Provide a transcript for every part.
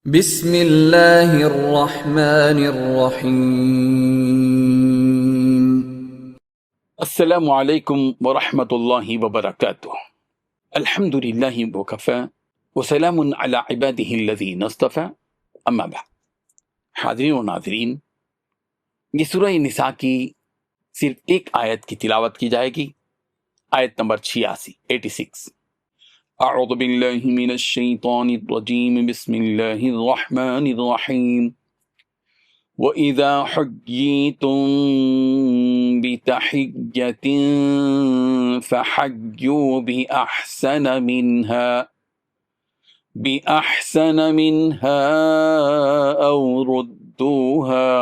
بسم اللہ الرحمن الرحیم۔ السلام علیکم ورحمۃ اللہ وبرکاتہ۔ الحمد للہ وکفی وسلام علی عبادہ الذین اصطفی، اما بعد۔ حاضرین و ناظرین، یہ سورہ نساء کی صرف ایک آیت کی تلاوت کی جائے گی، آیت نمبر 86۔ اعوذ باللہ من الشیطان الرجیم، بسم اللہ الرحمن الرحیم۔ وَإِذَا حُيِّيتُم بِتَحِيَّةٍ فَحَيُّوا بِأَحْسَنَ مِنْهَا أَوْ رُدُّوهَا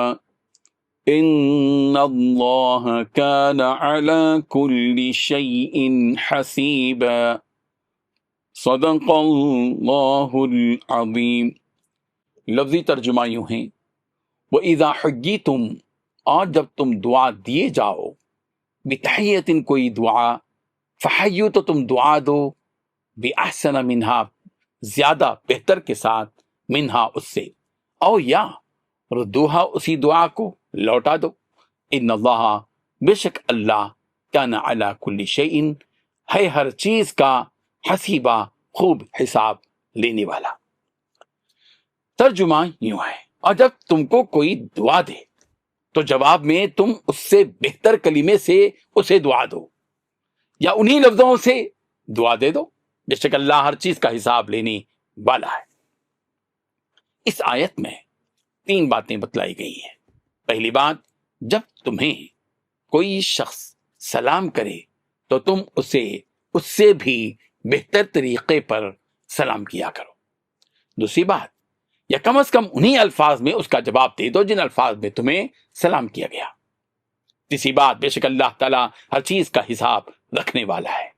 إِنَّ اللَّهَ كَانَ عَلَى كُلِّ شَيْءٍ حَسِيبًا۔ صدق اللہ العظیم۔ لفظی ترجمہ یوں ہیں، وَإِذَا حُيِّيتُم، اور جب تم دعا دیے جاؤ، بِتَحِيَّةٍ کوئی دعا، فَحَيُّوا تو تم دعا دو، بِأَحْسَنَ مِنْهَا زیادہ بہتر کے ساتھ، منہا اس سے، او یا ردوہا اسی دعا کو لوٹا دو، ان اللہ بے شک اللہ، کان علی کل شیء ہے ہر چیز کا، حسیبہ خوب حساب لینے والا۔ ترجمہ یوں ہے، اور جب تم کو کوئی دعا دے تو جواب میں تم اس سے بہتر کلمے سے اسے دعا دو، یا انہی لفظوں سے دعا دے دو، بے شک اللہ ہر چیز کا حساب لینے والا ہے۔ اس آیت میں 3 باتیں بتلائی گئی ہیں۔ پہلی بات، جب تمہیں کوئی شخص سلام کرے تو تم اس سے بھی بہتر طریقے پر سلام کیا کرو۔ دوسری بات، یا کم از کم انہی الفاظ میں اس کا جواب دے دو جن الفاظ میں تمہیں سلام کیا گیا۔ تیسری بات، بے شک اللہ تعالیٰ ہر چیز کا حساب رکھنے والا ہے۔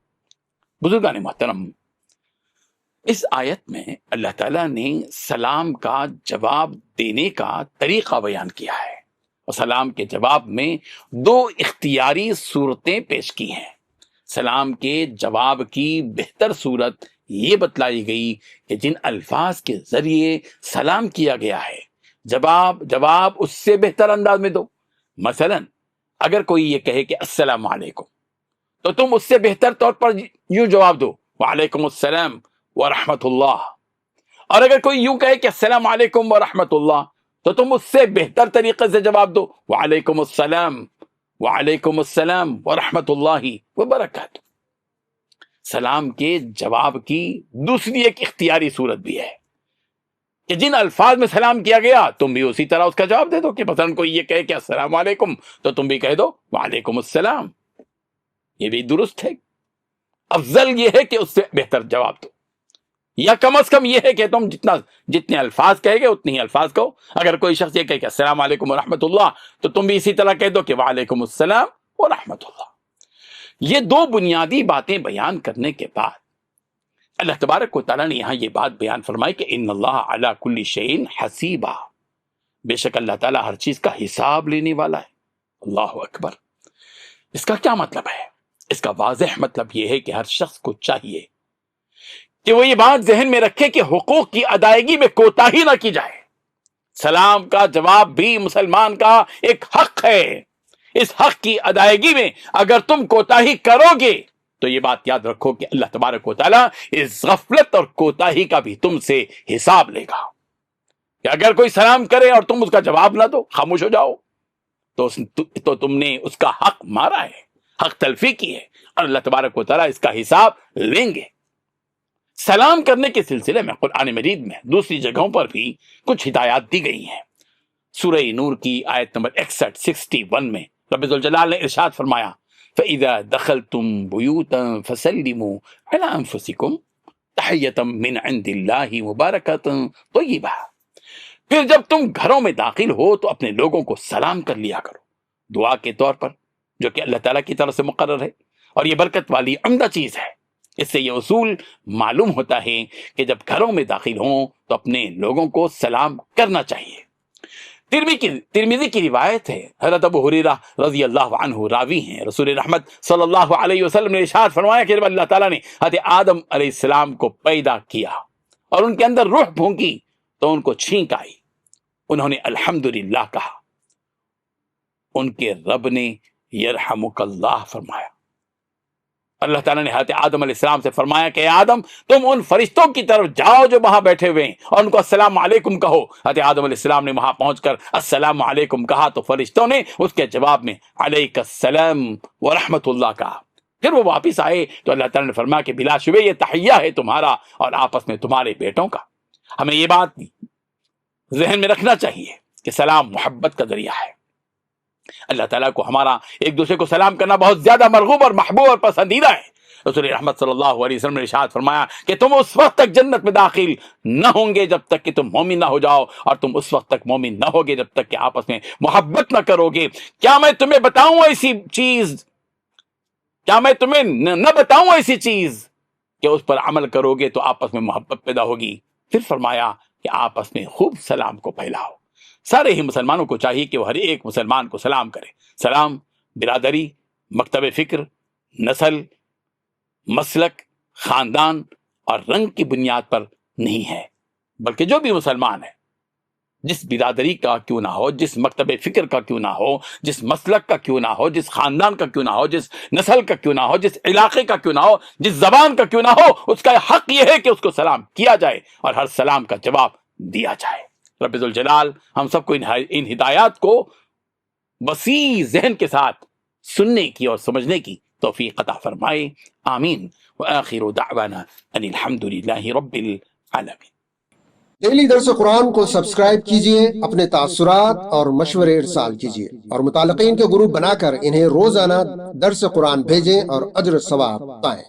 بزرگان محترم، اس آیت میں اللہ تعالیٰ نے سلام کا جواب دینے کا طریقہ بیان کیا ہے، اور سلام کے جواب میں 2 اختیاری صورتیں پیش کی ہیں۔ سلام کے جواب کی بہتر صورت یہ بتلائی گئی کہ جن الفاظ کے ذریعے سلام کیا گیا ہے، جواب اس سے بہتر انداز میں دو۔ مثلا اگر کوئی یہ کہے کہ السلام علیکم، تو تم اس سے بہتر طور پر یوں جواب دو، وعلیکم السلام ورحمۃ اللہ۔ اور اگر کوئی یوں کہے کہ السلام علیکم ورحمۃ اللہ، تو تم اس سے بہتر طریقے سے جواب دو، وعلیکم السلام ورحمۃ اللہ وبرکاتہ۔ سلام کے جواب کی دوسری ایک اختیاری صورت بھی ہے کہ جن الفاظ میں سلام کیا گیا تم بھی اسی طرح اس کا جواب دے دو، کہ مثلا کوئی یہ کہے کہ السلام علیکم تو تم بھی کہہ دو وعلیکم السلام۔ یہ بھی درست ہے، افضل یہ ہے کہ اس سے بہتر جواب دو، یا کم از کم یہ ہے کہ تم جتنے الفاظ کہے گے اتنے ہی الفاظ کہو۔ اگر کوئی شخص یہ کہے کہ السلام علیکم ورحمۃ اللہ، تو تم بھی اسی طرح کہہ دو کہ وعلیکم السلام ورحمۃ اللہ۔ یہ 2 بنیادی باتیں بیان کرنے کے بعد اللہ تبارک و تعالیٰ نے یہاں یہ بات بیان فرمائی کہ ان اللہ علی کل شیء حسیبہ، بے شک اللہ تعالیٰ ہر چیز کا حساب لینے والا ہے۔ اللہ اکبر۔ اس کا کیا مطلب ہے؟ اس کا واضح مطلب یہ ہے کہ ہر شخص کو چاہیے کہ وہ یہ بات ذہن میں رکھے کہ حقوق کی ادائیگی میں کوتاہی نہ کی جائے۔ سلام کا جواب بھی مسلمان کا ایک حق ہے، اس حق کی ادائیگی میں اگر تم کوتاہی کرو گے تو یہ بات یاد رکھو کہ اللہ تبارک و تعالیٰ اس غفلت اور کوتاہی کا بھی تم سے حساب لے گا۔ کہ اگر کوئی سلام کرے اور تم اس کا جواب نہ دو، خاموش ہو جاؤ، تو تم نے اس کا حق مارا ہے، حق تلفی کی ہے، اور اللہ تبارک و تعالیٰ اس کا حساب لیں گے۔ سلام کرنے کے سلسلے میں قرآن مجید میں دوسری جگہوں پر بھی کچھ ہدایات دی گئی ہیں۔ سورہ نور کی آیت نمبر 61 میں رب ذوالجلال نے ارشاد فرمایا، فَإِذَا دَخَلْتُمْ بُيُوتًا فَسَلِّمُوا عَلَىٰ أَنفُسِكُمْ تَحِيَّةً مِّنْ عِندِ اللَّهِ مُبَارَكَةً طَيِّبَةً۔ پھر جب تم گھروں میں داخل ہو تو اپنے لوگوں کو سلام کر لیا کرو، دعا کے طور پر، جو کہ اللہ تعالیٰ کی طرف سے مقرر ہے، اور یہ برکت والی عمدہ چیز ہے۔ اس سے یہ اصول معلوم ہوتا ہے کہ جب گھروں میں داخل ہوں تو اپنے لوگوں کو سلام کرنا چاہیے۔ ترمذی کی روایت ہے، حضرت ابو ہریرہ رضی اللہ عنہ راوی ہیں، رسول رحمت صلی اللہ علیہ وسلم نے ارشاد فرمایا کہ جب اللہ تعالیٰ نے حضرت آدم علیہ السلام کو پیدا کیا اور ان کے اندر روح پھونکی تو ان کو چھینک آئی، انہوں نے الحمدللہ کہا، ان کے رب نے یرحمک اللہ فرمایا۔ اللہ تعالیٰ نے حضرت آدم علیہ السلام سے فرمایا کہ اے آدم تم ان فرشتوں کی طرف جاؤ جو وہاں بیٹھے ہوئے ہیں اور ان کو السلام علیکم کہو۔ حضرت آدم علیہ السلام نے وہاں پہنچ کر السلام علیکم کہا تو فرشتوں نے اس کے جواب میں علیک السلام ورحمۃ اللہ کہا۔ پھر وہ واپس آئے تو اللہ تعالیٰ نے فرمایا کہ بلا شبہ یہ تحیہ ہے تمہارا اور آپس میں تمہارے بیٹوں کا۔ ہمیں یہ بات ذہن میں رکھنا چاہیے کہ سلام محبت کا ذریعہ ہے۔ اللہ تعالیٰ کو ہمارا ایک دوسرے کو سلام کرنا بہت زیادہ مرغوب اور محبوب اور پسندیدہ ہے۔ رسول رحمت صلی اللہ علیہ وسلم نے ارشاد فرمایا کہ تم اس وقت تک جنت میں داخل نہ ہوں گے جب تک کہ تم مومن نہ ہو جاؤ، اور تم اس وقت تک مومن نہ ہوگے جب تک کہ آپس میں محبت نہ کرو گے۔ کیا میں تمہیں بتاؤں ایسی چیز، کیا میں تمہیں نہ بتاؤں ایسی چیز کہ اس پر عمل کرو گے تو آپس میں محبت پیدا ہوگی؟ پھر فرمایا کہ آپس میں خوب سلام کو پھیلاؤ۔ سارے ہی مسلمانوں کو چاہیے کہ وہ ہر ایک مسلمان کو سلام کرے۔ سلام برادری، مکتب فکر، نسل، مسلک، خاندان اور رنگ کی بنیاد پر نہیں ہے، بلکہ جو بھی مسلمان ہے، جس برادری کا کیوں نہ ہو، جس مکتب فکر کا کیوں نہ ہو، جس مسلک کا کیوں نہ ہو، جس خاندان کا کیوں نہ ہو، جس نسل کا کیوں نہ ہو، جس علاقے کا کیوں نہ ہو، جس زبان کا کیوں نہ ہو، اس کا حق یہ ہے کہ اس کو سلام کیا جائے اور ہر سلام کا جواب دیا جائے۔ رب ذوالجلال ہم سب کو ان ہدایات کو وسیع ذہن کے ساتھ سننے کی اور سمجھنے کی توفیق عطا فرمائے، آمین۔ وآخر دعوانا ان الحمدللہ رب العالمین۔ ڈیلی درس قرآن کو سبسکرائب کیجئے، اپنے تاثرات اور مشورے ارسال کیجئے اور متعلقین کے گروپ بنا کر انہیں روزانہ درس قرآن بھیجیں اور اجر ثواب پائیں۔